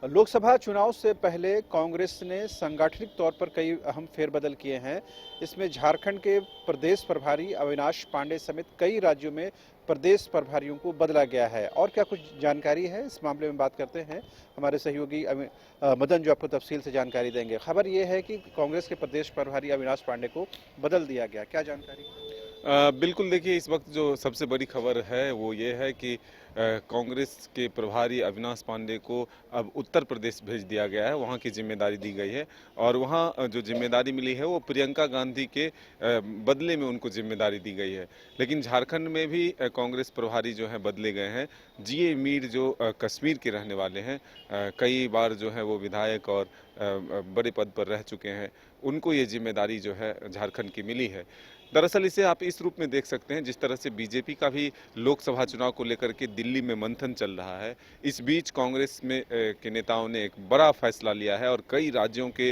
लोकसभा चुनाव से पहले कांग्रेस ने सांगठनिक तौर पर कई अहम फेरबदल किए हैं। इसमें झारखंड के प्रदेश प्रभारी अविनाश पांडे समेत कई राज्यों में प्रदेश प्रभारियों को बदला गया है। और क्या कुछ जानकारी है इस मामले में बात करते हैं। हमारे सहयोगी मदन जो आपको तफसील से जानकारी देंगे। खबर यह है कि कांग्रेस के प्रदेश प्रभारी अविनाश पांडे को बदल दिया गया। क्या जानकारी? बिल्कुल देखिए, इस वक्त जो सबसे बड़ी खबर है वो ये है कि कांग्रेस के प्रभारी अविनाश पांडे को अब उत्तर प्रदेश भेज दिया गया है। वहाँ की जिम्मेदारी दी गई है और वहाँ जो जिम्मेदारी मिली है वो प्रियंका गांधी के बदले में उनको जिम्मेदारी दी गई है। लेकिन झारखंड में भी कांग्रेस प्रभारी जो हैं बदले गए हैं। जीए मीर जो कश्मीर के रहने वाले हैं, कई बार जो है वो विधायक और बड़े पद पर रह चुके हैं, उनको ये जिम्मेदारी जो है झारखंड की मिली है। दरअसल इसे आप इस रूप में देख सकते हैं, जिस तरह से बीजेपी का भी लोकसभा चुनाव को लेकर के दिल्ली में मंथन चल रहा है, इस बीच कांग्रेस में के नेताओं ने एक बड़ा फैसला लिया है और कई राज्यों के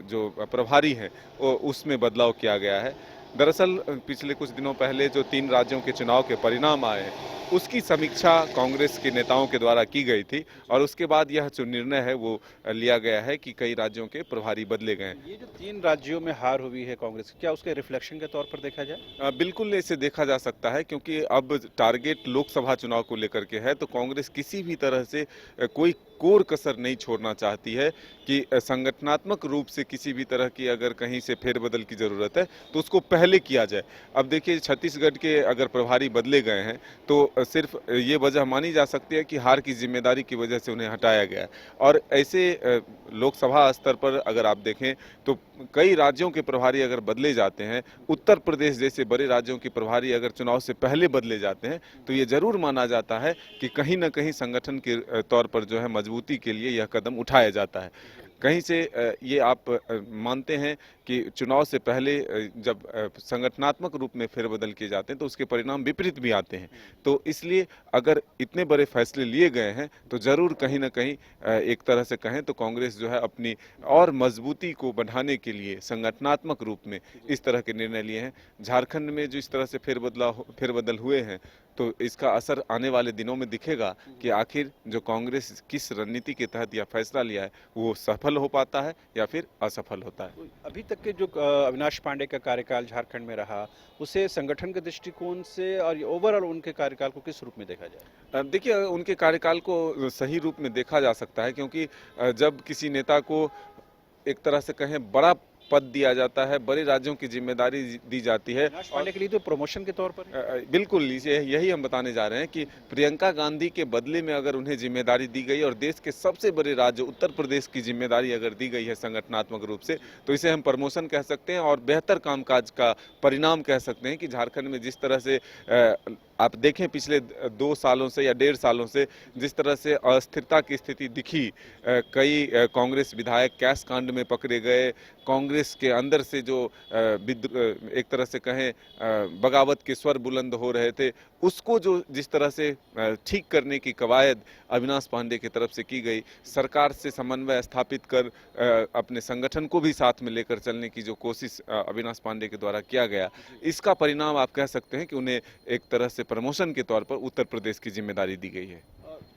जो प्रभारी हैं उसमें बदलाव किया गया है। दरअसल पिछले कुछ दिनों पहले जो 3 राज्यों के चुनाव के परिणाम आए हैं, उसकी समीक्षा कांग्रेस के नेताओं के द्वारा की गई थी और उसके बाद यह जो निर्णय है वो लिया गया है कि कई राज्यों के प्रभारी बदले गए हैं। ये जो 3 राज्यों में हार हुई है कांग्रेस की, क्या उसके रिफ्लेक्शन के तौर पर देखा जाए? बिल्कुल इसे देखा जा सकता है, क्योंकि अब टारगेट लोकसभा चुनाव को लेकर के है, तो कांग्रेस किसी भी तरह से कोई कोर कसर नहीं छोड़ना चाहती है कि संगठनात्मक रूप से किसी भी तरह की अगर कहीं से फेरबदल की ज़रूरत है तो उसको पहले किया जाए। अब देखिए, छत्तीसगढ़ के अगर प्रभारी बदले गए हैं तो सिर्फ ये वजह मानी जा सकती है कि हार की जिम्मेदारी की वजह से उन्हें हटाया गया है। और ऐसे लोकसभा स्तर पर अगर आप देखें तो कई राज्यों के प्रभारी अगर बदले जाते हैं, उत्तर प्रदेश जैसे बड़े राज्यों के प्रभारी अगर चुनाव से पहले बदले जाते हैं, तो ये जरूर माना जाता है कि कहीं ना कहीं संगठन के तौर पर जो है मजबूती के लिए यह कदम उठाया जाता है। कहीं से ये आप मानते हैं कि चुनाव से पहले जब संगठनात्मक रूप में फेरबदल किए जाते हैं तो उसके परिणाम विपरीत भी आते हैं। तो इसलिए अगर इतने बड़े फैसले लिए गए हैं तो जरूर कहीं ना कहीं एक तरह से कहें तो कांग्रेस जो है अपनी और मजबूती को बढ़ाने के लिए संगठनात्मक रूप में इस तरह के निर्णय लिए हैं। झारखंड में जो इस तरह से फेरबदल हुए हैं तो इसका असर आने वाले दिनों में दिखेगा कि आखिर जो कांग्रेस किस रणनीति के तहत यह फैसला लिया है वो सफल हो पाता है या फिर असफल होता है। तो अभी तक के जो अविनाश पांडे का कार्यकाल झारखंड में रहा, उसे संगठन के दृष्टिकोण से और ओवरऑल उनके कार्यकाल को किस रूप में देखा जाए? देखिए, उनके कार्यकाल को सही रूप में देखा जा सकता है, क्योंकि जब किसी नेता को एक तरह से कहें बड़ा पद दिया जाता है, बड़े राज्यों की जिम्मेदारी दी जाती है अविनाश पांडे के लिए तो प्रमोशन के तौर पर बिल्कुल यही हम बताने जा रहे हैं कि प्रियंका गांधी के बदले में अगर उन्हें जिम्मेदारी दी गई और देश के सबसे बड़े राज्य उत्तर प्रदेश की जिम्मेदारी अगर दी गई है संगठनात्मक रूप से, तो इसे हम प्रमोशन कह सकते हैं और बेहतर कामकाज का परिणाम कह सकते हैं कि झारखंड में जिस तरह से आप देखें पिछले 2 सालों से या 1.5 सालों से जिस तरह से अस्थिरता की स्थिति दिखी, कई कांग्रेस विधायक कैश कांड में पकड़े गए, कांग्रेस के अंदर से जो एक तरह से कहें बगावत के स्वर बुलंद हो रहे थे, उसको जो जिस तरह से ठीक करने की कवायद अविनाश पांडे की तरफ से की गई, सरकार से समन्वय स्थापित कर अपने संगठन को भी साथ में लेकर चलने की जो कोशिश अविनाश पांडे के द्वारा किया गया, इसका परिणाम आप कह सकते हैं कि उन्हें एक तरह से प्रमोशन के तौर पर उत्तर प्रदेश की जिम्मेदारी दी गई है।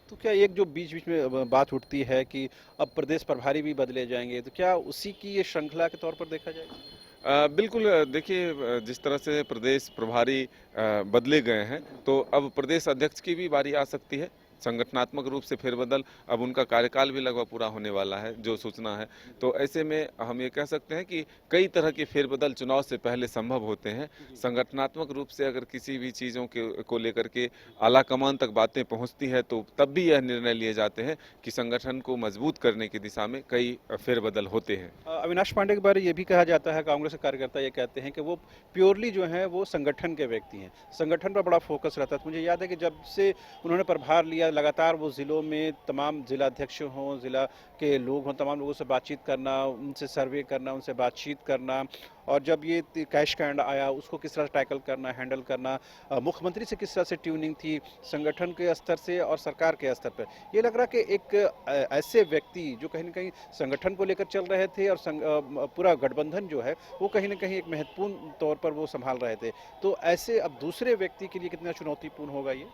तो क्या एक जो बीच बीच में बात उठती है कि अब प्रदेश प्रभारी भी बदले जाएंगे, तो क्या उसी की ये श्रृंखला के तौर पर देखा जाएगा? बिल्कुल देखिए, जिस तरह से प्रदेश प्रभारी बदले गए हैं तो अब प्रदेश अध्यक्ष की भी बारी आ सकती है। संगठनात्मक रूप से फेरबदल, अब उनका कार्यकाल भी लगभग पूरा होने वाला है जो सूचना है, तो ऐसे में हम ये कह सकते हैं कि कई तरह के फेरबदल चुनाव से पहले संभव होते हैं। संगठनात्मक रूप से अगर किसी भी चीज़ों के को लेकर के आला कमान तक बातें पहुंचती है तो तब भी यह निर्णय लिए जाते हैं कि संगठन को मजबूत करने की दिशा में कई फेरबदल होते हैं। अविनाश पांडे के बारे में ये भी कहा जाता है, कांग्रेस के कार्यकर्ता ये कहते हैं कि वो प्योरली जो है वो संगठन के व्यक्ति हैं, संगठन पर बड़ा फोकस रहता है। तो मुझे याद है कि जब से उन्होंने प्रभार लिया, लगातार वो ज़िलों में तमाम ज़िला अध्यक्ष हों, ज़िला के लोग हों, तमाम लोगों से बातचीत करना, उनसे सर्वे करना, उनसे बातचीत करना, और जब ये कैश कांड आया उसको किस तरह टैकल करना, हैंडल करना, मुख्यमंत्री से किस तरह से ट्यूनिंग थी, संगठन के स्तर से और सरकार के स्तर पर। ये लग रहा कि एक ऐसे व्यक्ति जो कहीं ना कहीं संगठन को लेकर चल रहे थे और पूरा गठबंधन जो है वो कहीं ना कहीं एक महत्वपूर्ण तौर पर वो संभाल रहे थे। तो ऐसे अब दूसरे व्यक्ति के लिए कितना चुनौतीपूर्ण होगा ये?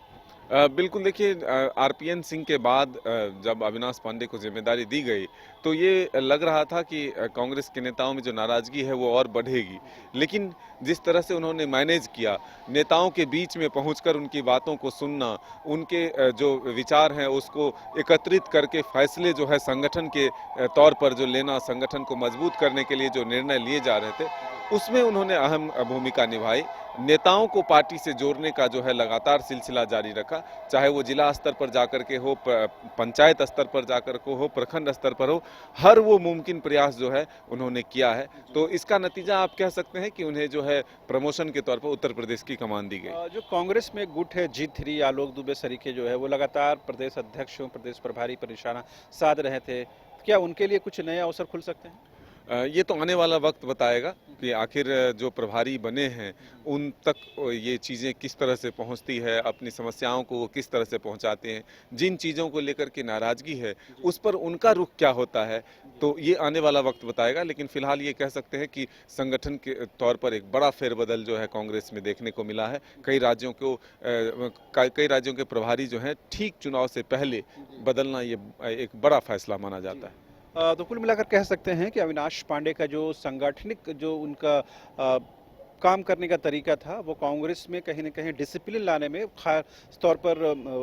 बिल्कुल देखिए, आरपीएन सिंह के बाद जब अविनाश पांडे को जिम्मेदारी दी गई तो ये लग रहा था कि कांग्रेस के नेताओं में जो नाराजगी है वो और बढ़ेगी। लेकिन जिस तरह से उन्होंने मैनेज किया, नेताओं के बीच में पहुंचकर उनकी बातों को सुनना, उनके जो विचार हैं उसको एकत्रित करके फैसले जो है संगठन के तौर पर जो लेना, संगठन को मजबूत करने के लिए जो निर्णय लिए जा रहे थे, उसमें उन्होंने अहम भूमिका निभाई। नेताओं को पार्टी से जोड़ने का जो है लगातार सिलसिला जारी रखा, चाहे वो जिला स्तर पर जाकर के हो, पंचायत स्तर पर जाकर के हो, प्रखंड स्तर पर हो, हर वो मुमकिन प्रयास जो है उन्होंने किया है। तो इसका नतीजा आप कह सकते हैं कि उन्हें जो है प्रमोशन के तौर पर उत्तर प्रदेश की कमान दी गई। जो कांग्रेस में गुट है G3, आलोक दुबे सरीखे जो है वो लगातार प्रदेश अध्यक्ष और प्रदेश प्रभारी पर निशाना साध रहे थे, क्या उनके लिए कुछ नए अवसर खुल सकते हैं? ये तो आने वाला वक्त बताएगा कि आखिर जो प्रभारी बने हैं उन तक ये चीज़ें किस तरह से पहुंचती है, अपनी समस्याओं को वो किस तरह से पहुंचाते हैं, जिन चीज़ों को लेकर के नाराज़गी है उस पर उनका रुख क्या होता है, तो ये आने वाला वक्त बताएगा। लेकिन फिलहाल ये कह सकते हैं कि संगठन के तौर पर एक बड़ा फेरबदल जो है कांग्रेस में देखने को मिला है। कई राज्यों के प्रभारी जो हैं ठीक चुनाव से पहले बदलना ये एक बड़ा फैसला माना जाता है। तो कुल मिलाकर कह सकते हैं कि अविनाश पांडे का जो सांगठनिक जो उनका काम करने का तरीका था वो कांग्रेस में कहीं न कहीं डिसिप्लिन लाने में खास तौर पर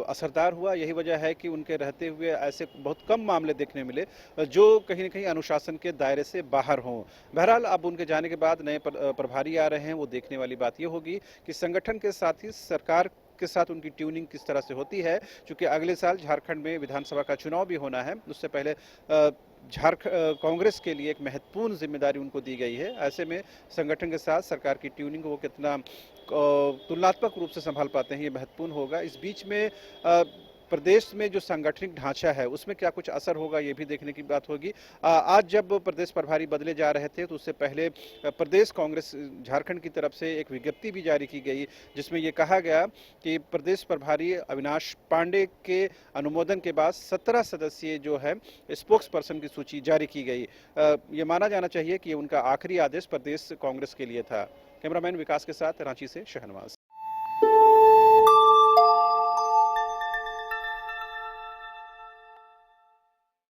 असरदार हुआ। यही वजह है कि उनके रहते हुए ऐसे बहुत कम मामले देखने मिले जो कहीं न कहीं अनुशासन के दायरे से बाहर हों। बहरहाल अब उनके जाने के बाद नए प्रभारी आ रहे हैं, वो देखने वाली बात ये होगी कि संगठन के साथ ही सरकार के साथ उनकी ट्यूनिंग किस तरह से होती है, क्योंकि अगले साल झारखंड में विधानसभा का चुनाव भी होना है। उससे पहले कांग्रेस के लिए एक महत्वपूर्ण जिम्मेदारी उनको दी गई है। ऐसे में संगठन के साथ सरकार की ट्यूनिंग वो कितना तुलनात्मक रूप से संभाल पाते हैं, ये महत्वपूर्ण होगा। इस बीच में प्रदेश में जो सांगठनिक ढांचा है उसमें क्या कुछ असर होगा, ये भी देखने की बात होगी। आज जब प्रदेश प्रभारी बदले जा रहे थे तो उससे पहले प्रदेश कांग्रेस झारखंड की तरफ से एक विज्ञप्ति भी जारी की गई, जिसमें ये कहा गया कि प्रदेश प्रभारी अविनाश पांडे के अनुमोदन के बाद 17 सदस्यीय जो है स्पोक्स पर्सन की सूची जारी की गई। ये माना जाना चाहिए कि ये उनका आखिरी आदेश प्रदेश कांग्रेस के लिए था। कैमरामैन विकास के साथ रांची से शहनवाज।